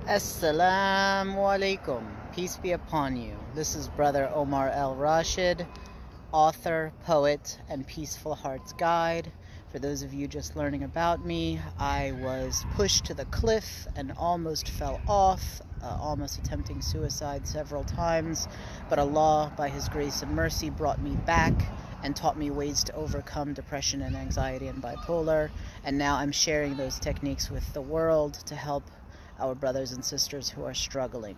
Assalamu alaikum. Peace be upon you. This is Brother Omar El Rashed, author, poet, and Peaceful Heart's Guide. For those of you just learning about me, I was pushed to the cliff and almost fell off, almost attempting suicide several times, but Allah, by His grace and mercy, brought me back and taught me ways to overcome depression and anxiety and bipolar, and now I'm sharing those techniques with the world to help our brothers and sisters who are struggling.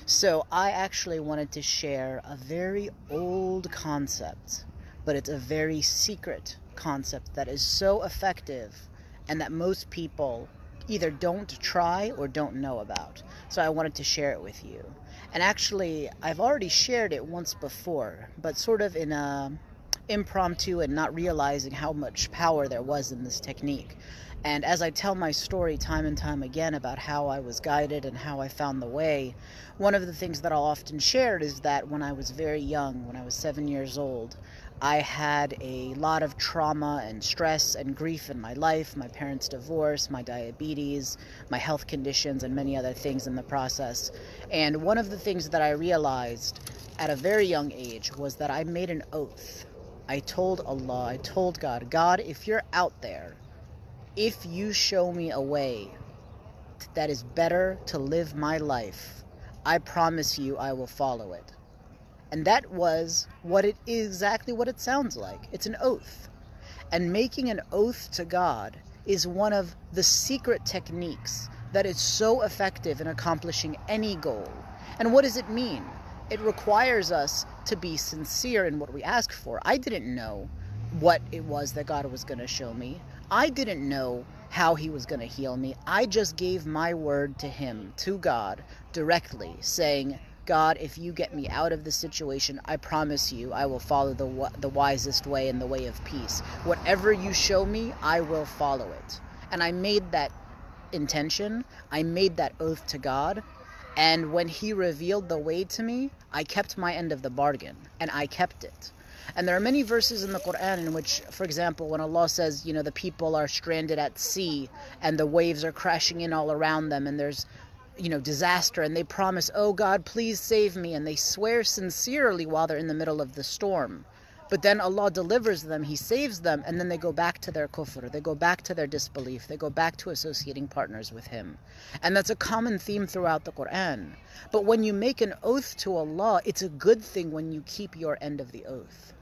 So I actually wanted to share a very old concept, but it's a very secret concept that is so effective and that most people either don't try or don't know about. So I wanted to share it with you. And actually, I've already shared it once before, but sort of in a impromptu and not realizing how much power there was in this technique. And as I tell my story time and time again about how I was guided and how I found the way, one of the things that I'll often share is that when I was very young, when I was 7 years old, I had a lot of trauma and stress and grief in my life, my parents' divorce, my diabetes, my health conditions, and many other things in the process. And one of the things that I realized at a very young age was that I made an oath. I told Allah, I told God, God, if you're out there, if you show me a way that is better to live my life, I promise you I will follow it. And that was exactly what it sounds like. It's an oath. And making an oath to God is one of the secret techniques that is so effective in accomplishing any goal. And what does it mean? It requires us to be sincere in what we ask for. I didn't know what it was that God was going to show me. I didn't know how He was going to heal me. I just gave my word to Him, to God, directly, saying, God, if you get me out of this situation, I promise you I will follow the wisest way and the way of peace. Whatever you show me, I will follow it. And I made that intention. I made that oath to God. And when He revealed the way to me, I kept my end of the bargain, and I kept it. And there are many verses in the Quran in which, for example, when Allah says, the people are stranded at sea and the waves are crashing in all around them and there's, disaster, and they promise, oh God, please save me. And they swear sincerely while they're in the middle of the storm. But then Allah delivers them, He saves them, and then they go back to their kufr, they go back to their disbelief, they go back to associating partners with Him. And that's a common theme throughout the Quran. But when you make an oath to Allah, it's a good thing when you keep your end of the oath.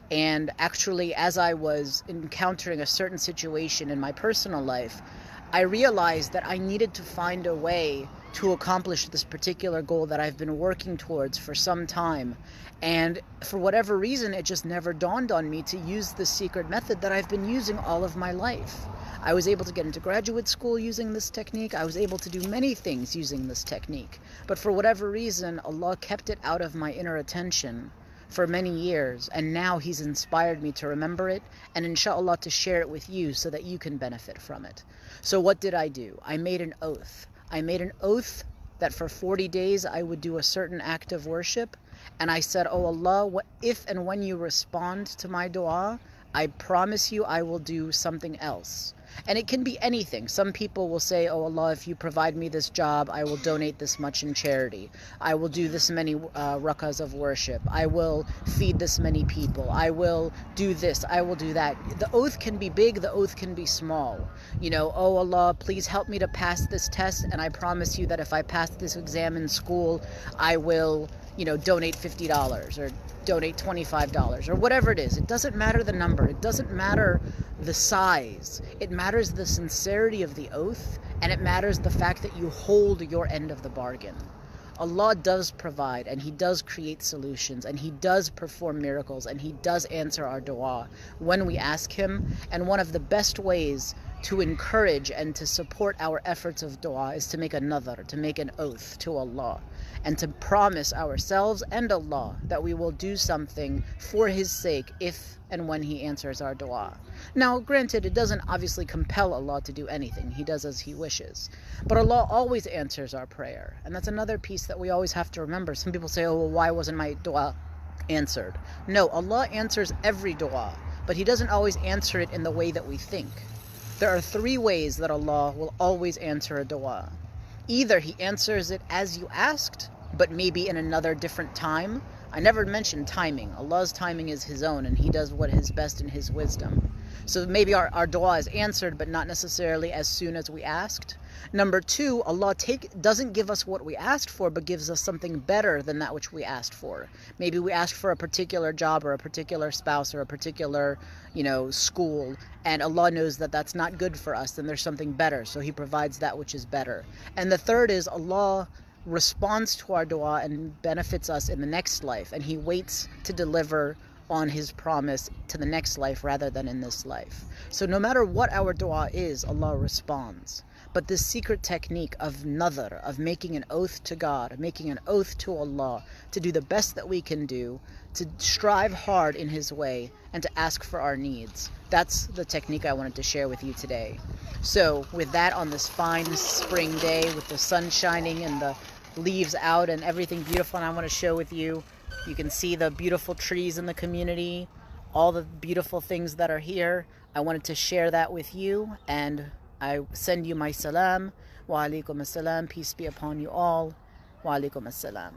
And actually, as I was encountering a certain situation in my personal life, I realized that I needed to find a way to accomplish this particular goal that I've been working towards for some time. And for whatever reason, it just never dawned on me to use the secret method that I've been using all of my life. I was able to get into graduate school using this technique. I was able to do many things using this technique. But for whatever reason, Allah kept it out of my inner attention for many years, and now He's inspired me to remember it and inshallah to share it with you so that you can benefit from it. So what did I do? I made an oath. I made an oath that for 40 days I would do a certain act of worship, and I said, oh Allah, if and when you respond to my dua, I promise you I will do something else. And it can be anything. Some people will say, oh Allah, if you provide me this job, I will donate this much in charity. I will do this many rakas of worship. I will feed this many people. I will do this. I will do that. The oath can be big. The oath can be small. Oh Allah, please help me to pass this test. And I promise you that if I pass this exam in school, I will, donate $50 or donate $25 or whatever it is. It doesn't matter the number. It doesn't matter the size. It matters the sincerity of the oath, and it matters the fact that you hold your end of the bargain. Allah does provide, and He does create solutions, and He does perform miracles, and He does answer our dua when we ask Him. And one of the best ways to encourage and to support our efforts of dua is to make a nadhr, to make an oath to Allah, and to promise ourselves and Allah that we will do something for His sake if and when He answers our dua. Now, granted, it doesn't obviously compel Allah to do anything. He does as He wishes. But Allah always answers our prayer. And that's another piece that we always have to remember. Some people say, oh, well, why wasn't my dua answered? No, Allah answers every dua, but He doesn't always answer it in the way that we think. There are 3 ways that Allah will always answer a dua. Either he answers it as you asked, but maybe in another different time. I never mentioned timing. Allah's timing is his own, and he does what is best in his wisdom. So maybe our dua is answered, but not necessarily as soon as we asked. Number two, Allah doesn't give us what we asked for, but gives us something better than that which we asked for. Maybe we asked for a particular job or a particular spouse or a particular, school, and Allah knows that that's not good for us, then there's something better, so he provides that which is better. And the third is Allah responds to our dua and benefits us in the next life, and he waits to deliver on his promise to the next life rather than in this life. So no matter what our dua is, Allah responds. But this secret technique of nadhr, of making an oath to God, making an oath to Allah, to do the best that we can do, to strive hard in his way, and to ask for our needs, that's the technique I wanted to share with you today. So with that, on this fine spring day with the sun shining and the leaves out and everything beautiful, and I want to show with you, you can see the beautiful trees in the community, all the beautiful things that are here. I wanted to share that with you, and I send you my salam. Wa alaikum assalam. Peace be upon you all. Wa alaikum assalam.